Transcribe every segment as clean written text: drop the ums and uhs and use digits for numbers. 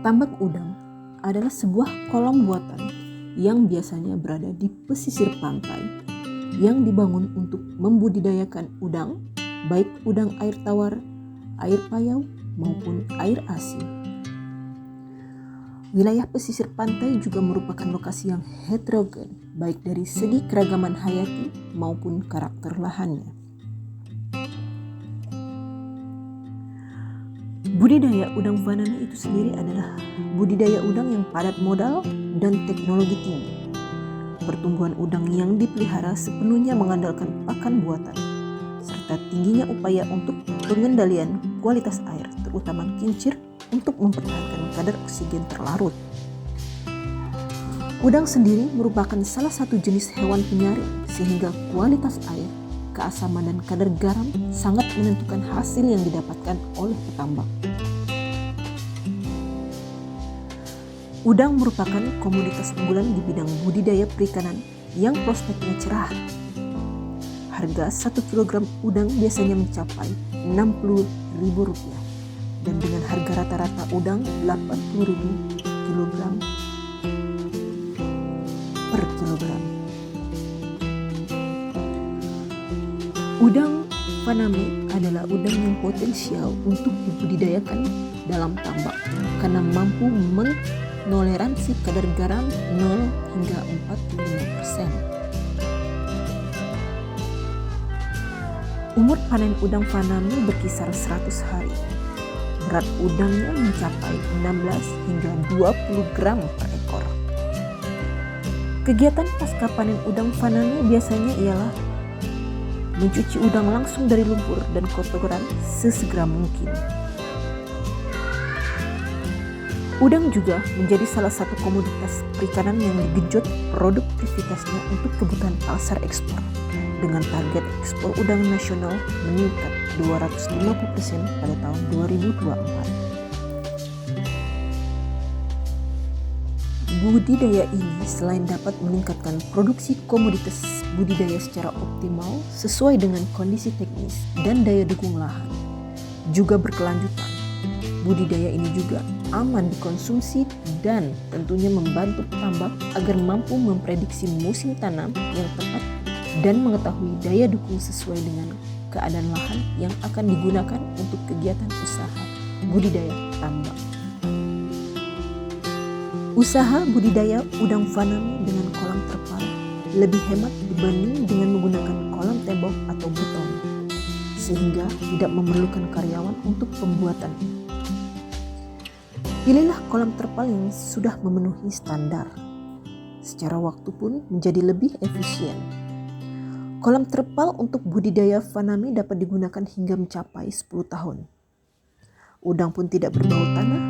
Tambak udang adalah sebuah kolam buatan yang biasanya berada di pesisir pantai yang dibangun untuk membudidayakan udang, baik udang air tawar, air payau, maupun air asin. Wilayah pesisir pantai juga merupakan lokasi yang heterogen, baik dari segi keragaman hayati maupun karakter lahannya. Budidaya udang faname itu sendiri adalah budidaya udang yang padat modal dan teknologi tinggi. Pertumbuhan udang yang dipelihara sepenuhnya mengandalkan pakan buatan, serta tingginya upaya untuk pengendalian kualitas air, terutama kincir, untuk mempertahankan kadar oksigen terlarut. Udang sendiri merupakan salah satu jenis hewan penyaring, sehingga kualitas air, keasaman dan kadar garam sangat menentukan hasil yang didapatkan oleh petambak. Udang merupakan komoditas unggulan di bidang budidaya perikanan yang prospeknya cerah. Harga 1 kg udang biasanya mencapai Rp60.000 dan dengan harga rata-rata udang Rp80.000 per kilogram. Udang faname adalah udang yang potensial untuk dibudidayakan dalam tambak karena mampu menoleransi kadar garam 0 hingga 45%. Umur panen udang faname berkisar 100 hari. Berat udangnya mencapai 16 hingga 20 gram per ekor. Kegiatan pasca panen udang faname biasanya ialah mencuci udang langsung dari lumpur dan kotoran sesegera mungkin. Udang juga menjadi salah satu komoditas perikanan yang digenjot produktivitasnya untuk kebutuhan pasar ekspor, dengan target ekspor udang nasional meningkat 250% pada tahun 2024. Budidaya ini selain dapat meningkatkan produksi komoditas budidaya secara optimal sesuai dengan kondisi teknis dan daya dukung lahan, juga berkelanjutan. Budidaya ini juga aman dikonsumsi dan tentunya membantu petambak agar mampu memprediksi musim tanam yang tepat dan mengetahui daya dukung sesuai dengan keadaan lahan yang akan digunakan untuk kegiatan usaha budidaya tambak. Usaha budidaya udang faname dengan kolam terpal lebih hemat dibanding dengan menggunakan kolam tembok atau beton, sehingga tidak memerlukan karyawan untuk pembuatannya. Pilihlah kolam terpal yang sudah memenuhi standar. Secara waktu pun menjadi lebih efisien. Kolam terpal untuk budidaya faname dapat digunakan hingga mencapai 10 tahun. Udang pun tidak berbau tanah,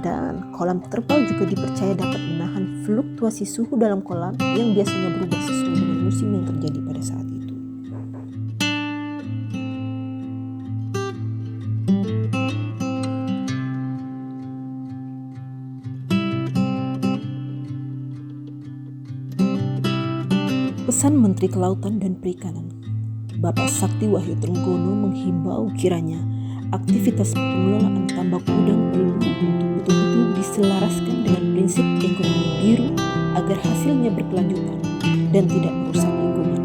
dan kolam terpal juga dipercaya dapat menahan fluktuasi suhu dalam kolam yang biasanya berubah sesuai dengan musim yang terjadi pada saat itu. Pesan Menteri Kelautan dan Perikanan, Bapak Sakti Wahyu Trenggono menghimbau kiranya aktivitas pengelolaan tambak udang perlu untuk betul-betul diselaraskan dengan prinsip ekonomi biru agar hasilnya berkelanjutan dan tidak merusak lingkungan.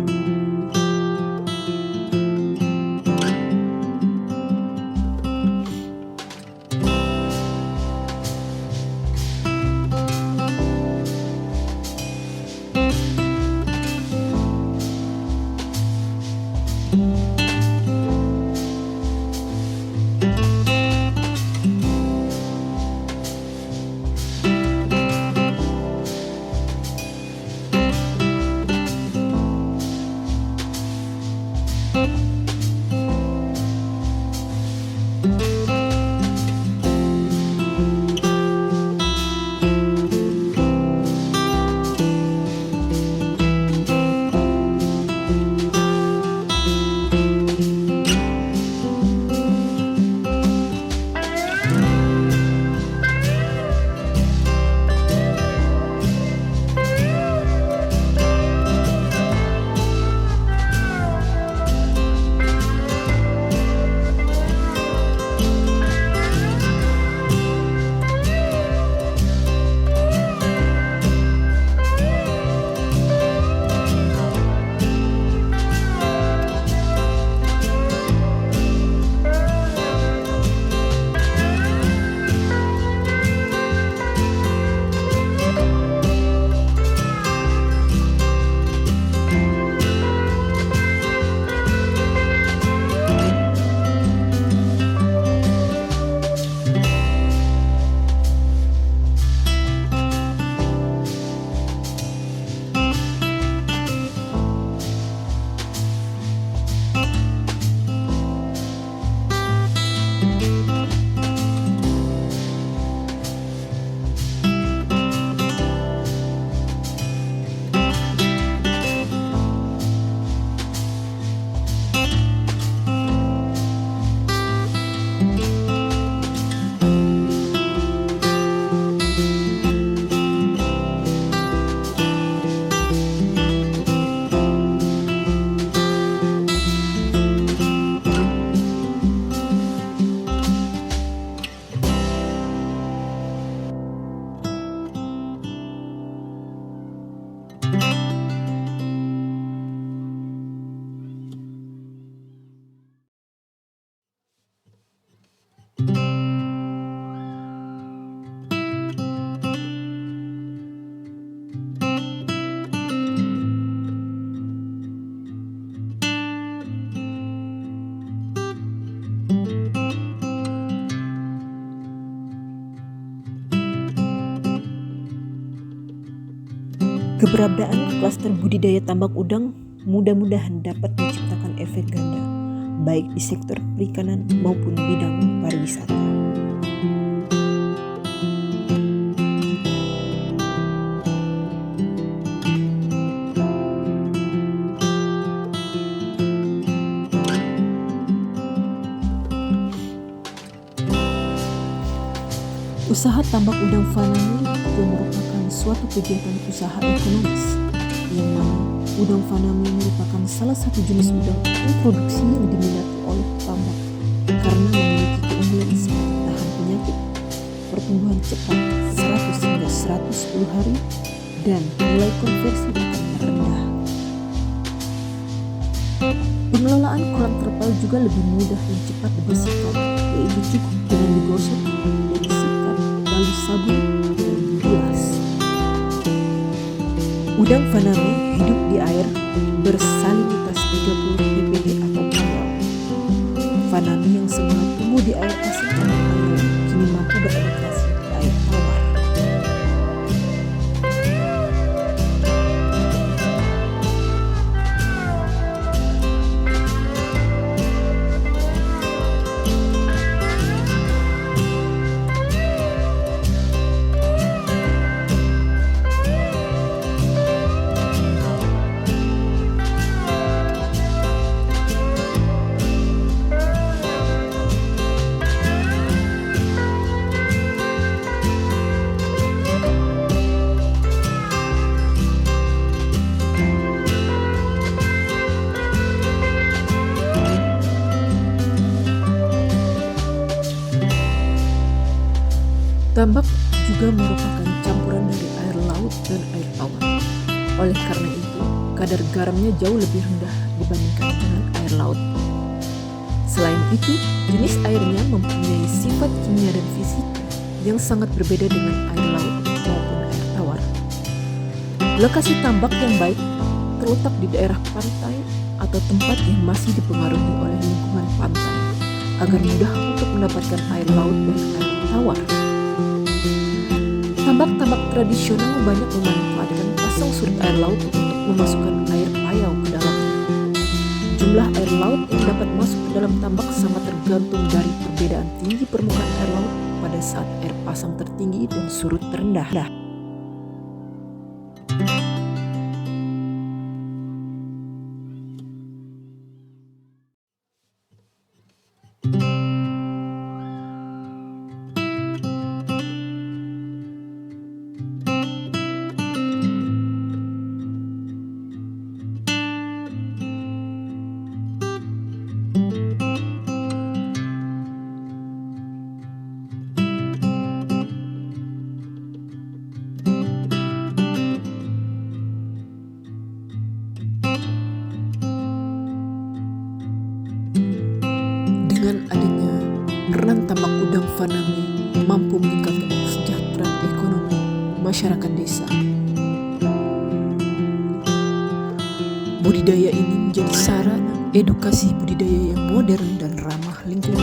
Keberadaan klaster budidaya tambak udang mudah-mudahan dapat menciptakan efek ganda, baik di sektor perikanan maupun bidang pariwisata. Usaha tambak udang faname juga merupakan suatu kegiatan usaha ekonomis yang mana udang faname merupakan salah satu jenis udang produksi yang diminati oleh tambak karena memiliki keunggulan seperti tahan penyakit, pertumbuhan cepat 100 hingga 110 hari, dan nilai konversi bahkan rendah. Pengelolaan kolam terpal juga lebih mudah dan cepat dibersihkan, yaitu cukup dengan digosok dan disikat lalu sabun dan dibilas. Udang faname hidup di air bersalinitas 30 ppd atau mineral. Faname yang semula tumbuh di air pasir atau air kini mampu beradaptasi di air tawar. Tambak juga merupakan campuran dari air laut dan air tawar. Oleh karena itu, kadar garamnya jauh lebih rendah dibandingkan dengan air laut. Selain itu, jenis airnya mempunyai sifat kimia dan fisika yang sangat berbeda dengan air laut maupun air tawar. Lokasi tambak yang baik terletak di daerah pantai atau tempat yang masih dipengaruhi oleh lingkungan pantai agar mudah untuk mendapatkan air laut dan air tawar. Tambak-tambak tradisional banyak memanfaatkan pasang surut air laut untuk memasukkan air payau ke dalamnya. Jumlah air laut yang dapat masuk ke dalam tambak sangat tergantung dari perbedaan tinggi permukaan air laut pada saat air pasang tertinggi dan surut terendah. Dengan adanya peran tambak udang faname mampu meningkatkan kesejahteraan ekonomi masyarakat desa. Budidaya ini menjadi sarana edukasi budidaya yang modern dan ramah lingkungan.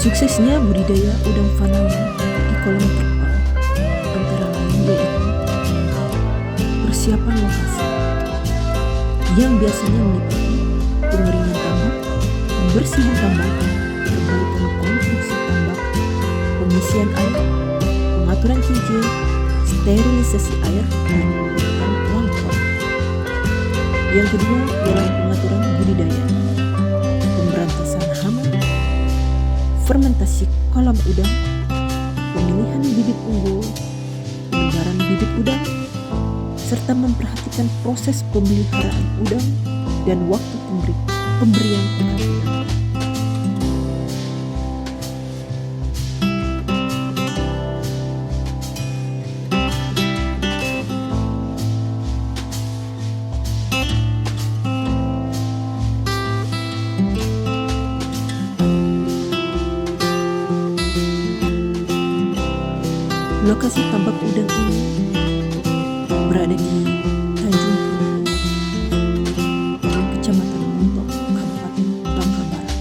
Suksesnya budidaya udang faname di kolam terpal antara lain yaitu persiapan lokasi yang biasanya meliputi pengeringan tambak, pembersihan tambak, perbaikan konstruksi tambak, pengisian air, pengaturan kincir, sterilisasi air, dan pembuatan lampuan. Yang kedua ialah pengaturan budidaya, pemberantasan hama, fermentasi kolam udang, pemilihan bibit unggul, penyebaran bibit udang, serta memperhatikan proses pemeliharaan udang dan waktu pemberian pengaturan. Lokasi tambak udang ini berada di Tanjung Punai, Kecamatan Montok, Kabupaten Bangka Barat.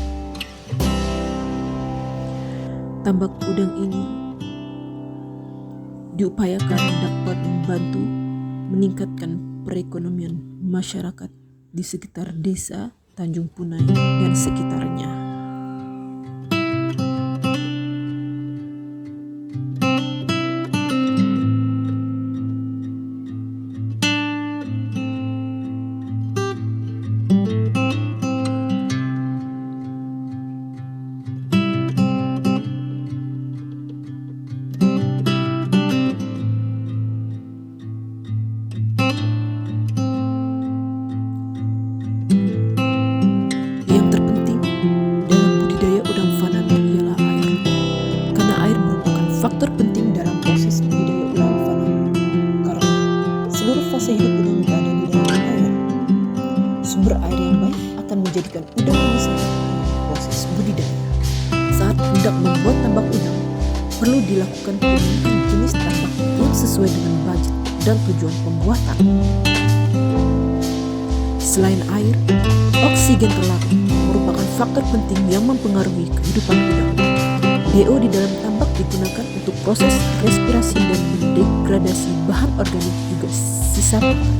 Tambak udang ini diupayakan dapat membantu meningkatkan perekonomian masyarakat di sekitar desa Tanjung Punai dan sekitarnya. Faktor penting dalam proses budidaya udang faname karena seluruh fase hidup udang berada di dalam air. Sumber air yang baik akan menjadikan udang bisa proses budidaya. Saat hendak membuat tambak udang, perlu dilakukan pemilihan jenis tambak yang sesuai dengan budget dan tujuan pembuatan. Selain air, oksigen terlarut merupakan faktor penting yang mempengaruhi kehidupan udang. DO di dalam tambak digunakan untuk proses respirasi dan mendegradasi bahan organik juga sisa makan.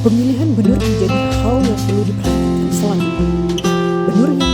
Pemilihan benur menjadi hal yang perlu diperhatikan selanjutnya. Benur yang